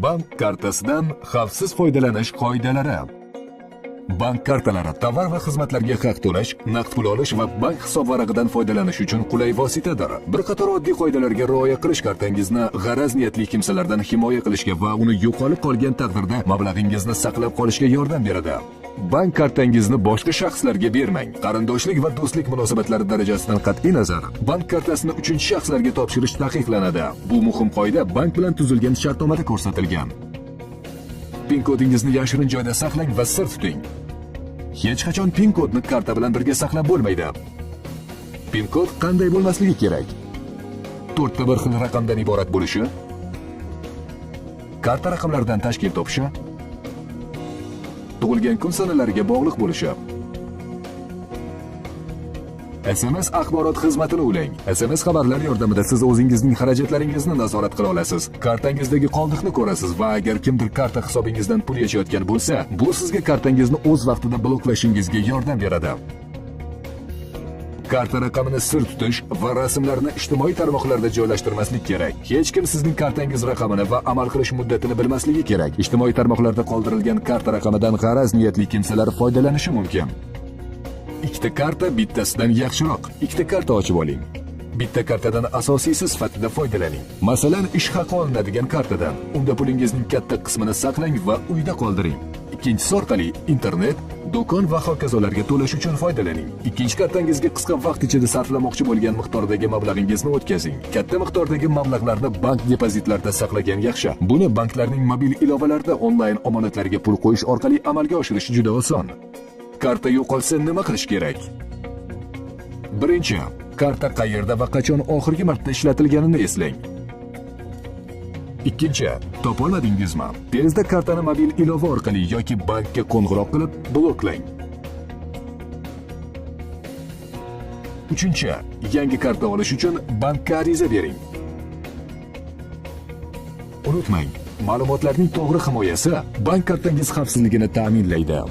Bank kartasidan xavfsiz foydalanish qoidalari. Bank kartalari tovar va xizmatlarga haq to'lash, naqd pul olish va bank hisob varag'idan foydalanish uchun qulay vositadir. Bir qator oddiy qoidalarga rioya qilish kartangizni g'araz niyatli kimsalardan himoya qilishga va uni yo'qolib qolgan taqdirda mablag'ingizni saqlab qolishga yordam beradi. Bank kartangizni boshqa shaxslarga bermang. Qarindoshlik va do'stlik munosabatlari darajasidan qat'iy nazar, bank kartasini uchinchi shaxslarga topshirish taqiqlanadi. Bu muhim qoida bank bilan tuzilgan shartnomada ko'rsatilgan. PIN kodingizni yashirin joyda saqlang va sir tuting. Hech qachon PIN kodni karta bilan birga saqlab bo'lmaydi. PIN kod qanday bo'lmasligi kerak? 4 ta bir xil raqamdan iborat bo'lishi, karta raqamlaridan tashkil topishi, tug'ilgan kun sanalariga bog'liq bo'lishi. SMS axborot xizmatini ulang. SMS xabarlar yordamida siz o'zingizning xarajatlaringizni nazorat qila olasiz. Kartangizdagi qoldiqni ko'rasiz va agar kimdir karta hisobingizdan pul yechayotgan bo'lsa, bu sizga kartangizni o'z vaqtida bloklashingizga yordam beradi. Karta raqamini sir tutish va rasmlarni ijtimoiy tarmoqlarda joylashtirmaslik kerak. Hech kim sizning kartangiz raqamini va amal qilish muddatini bilmasligi kerak. Ijtimoiy tarmoqlarda qoldirilgan karta raqamidan g'araz niyatli kimsalar foydalanishi mumkin. Ikkita karta bittasidan yaxshiroq. Ikkita karta ochib oling. Bitta kartadan asosiysi sifatida foydalaning. Masalan, ish haqi olinadigan kartadan. Unda pulingizning katta qismini saqlang va uyda qoldiring. Ikkinchisi orqali internet, do'kon va hokazolarga to'lash uchun foydalaning. Ikkinchi kartangizga qisqa vaqt ichida sarflamoqchi bo'lgan miqdordagi mablag'ingizni o'tkazing. Katta miqdordagi mablag'larni bank depozitlarida saqlagan yaxshi. Buni banklarning mobil ilovalarida onlayn omonatlarga pul qo'yish orqali amalga oshirish juda oson. Karta yo'qolsa nima qilish kerak? Birinchi, karta qayerda va qachon oxirgi marta ishlatilganini eslang. Ikkinchi, topolmadingizmi? Tezda kartani mobil ilova orqali yoki bankka qo'ng'iroq qilib bloklang. Uchinchi, yangi karta olish uchun bankka ariza bering. Unutmang, ma'lumotlarning to'g'ri himoyasi bank kartangiz xavfsizligini ta'minlaydi.